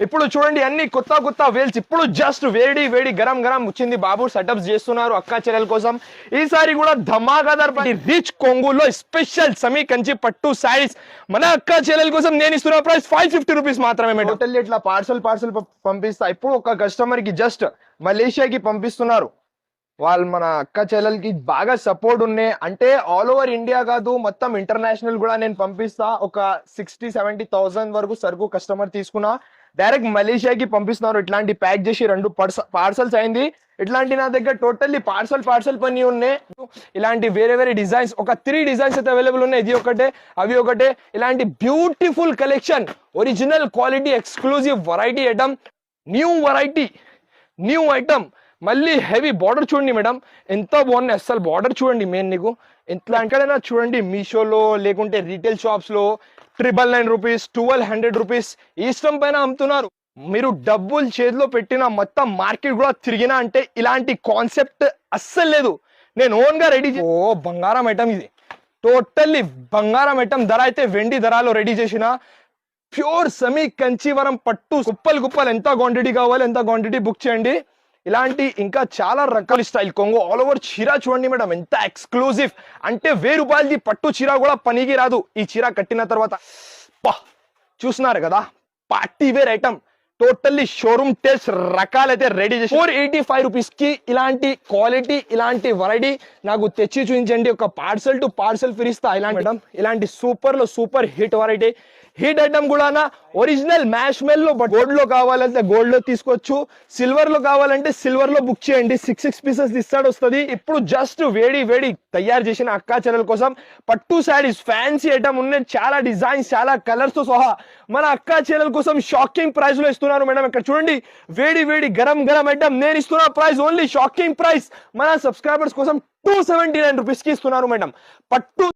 ఇప్పుడు చూడండి అన్ని కొత్త కొత్త వేల్స్ ఇప్పుడు జస్ట్ వేడి వేడి గరం గరం వచ్చింది బాబు సెటప్స్ చేస్తున్నారు అక్క చెల్లెల కోసం ఈసారి కూడా ధమాకాదార్ రిచ్ కొంగులో స్పెషల్ సమీ కంచి పట్టు సారీస్ మన అక్క చెల్లెల కోసం నేను ఇస్తున్న ప్రైస్ 550 రూపీస్ మాత్రమే టోటల్ ఇట్లా పార్సల్ పంపిస్తా ఇప్పుడు ఒక కస్టమర్ కి జస్ట్ మలేషియాకి పంపిస్తున్నారు వాళ్ళు మన అక్క చెల్లెలకి బాగా సపోర్ట్ ఉన్నాయి అంటే ఆల్ ఓవర్ ఇండియా కాదు మొత్తం ఇంటర్నేషనల్ కూడా నేను పంపిస్తా ఒక 60-70,000 వరకు సరుకు కస్టమర్ తీసుకున్నా డైరెక్ట్ మలేషియాకి పంపిస్తున్నారు ఇట్లాంటి ప్యాక్ చేసి 2 పార్సల్స్ అయింది ఇట్లాంటి నా దగ్గర టోటల్లీ పార్సల్ పని ఉన్నాయి ఇలాంటి వేరే డిజైన్స్ ఒక 3 డిజైన్స్ అయితే అవైలబుల్ ఉన్నాయి ఇది ఒకటే అవి ఒకటే ఇలాంటి beautiful collection original quality exclusive variety new item మళ్ళీ హెవీ బార్డర్ చూడండి మేడం ఎంత బాగున్నాయి అసలు బార్డర్ చూడండి మెయిన్ నీకు ఎట్లా ఎక్కడైనా చూడండి మీషోలో లేకుంటే రీటైల్ షాప్స్ లో 999 రూపీస్ 1200 రూపీస్ ఇష్టం పైన అమ్ముతున్నారు మీరు డబ్బులు చేతిలో పెట్టిన మొత్తం మార్కెట్ కూడా తిరిగినా అంటే ఇలాంటి కాన్సెప్ట్ అస్సలు లేదు నేను ఓన్ గా రెడీ బంగారం ఐటమ్ ఇది టోటల్లీ బంగారం ఐటమ్ ధర అయితే వెండి ధరలో రెడీ చేసిన ప్యూర్ సమీ కంచీవరం పట్టు కుప్పలు ఎంత క్వాంటిటీ కావాలి ఎంత క్వాంటిటీ బుక్ చేయండి ఇలాంటి ఇంకా చాలా రకాల స్టైల్ కొంగు ఆల్ ఓవర్ చీర చూడండి మేడం ఎంత ఎక్స్క్లూజివ్ అంటే 1000 రూపాయలది పట్టు చీర కూడా పనికి రాదు ఈ చీర కట్టిన తర్వాత చూస్తున్నారు కదా party wear item totally showroom test రకాలైతే రెడీ చేసి 485 రూపీస్ కి ఇలాంటి క్వాలిటీ ఇలాంటి వెరైటీ నాకు తెచ్చి చూపించండి ఒక పార్సల్ టు పార్సల్ ఫిరిస్తా ఇలాంటి మేడం ఇలాంటి super hit variety hit item కూడా ఒరిజినల్ మ్యాష్ మెల్ లో గోల్డ్ లో కావాలంటే గోల్డ్ లో తీసుకోవచ్చు సిల్వర్ లో కావాలంటే సిల్వర్ లో బుక్ చేయండి 6 పీసెస్ ఇస్తాడు వస్తుంది ఇప్పుడు జస్ట్ వేడి తయారు చేసిన అక్కా చెల్లెల కోసం పట్టు శారీస్ ఫ్యాన్సీ ఐటమ్ ఉన్నాయి చాలా డిజైన్స్ చాలా కలర్స్ తో సహా మన అక్కా చెల్లెల కోసం షాకింగ్ ప్రైస్ లో ఇస్తున్నారు మేడం ఇక్కడ చూడండి వేడి గరం ఐటమ్ నేను ఇస్తున్న ప్రైస్ ఓన్లీ షాకింగ్ ప్రైస్ మన సబ్స్క్రైబర్స్ కోసం 279 రూపీస్ కి ఇస్తున్నారు మేడం పట్టు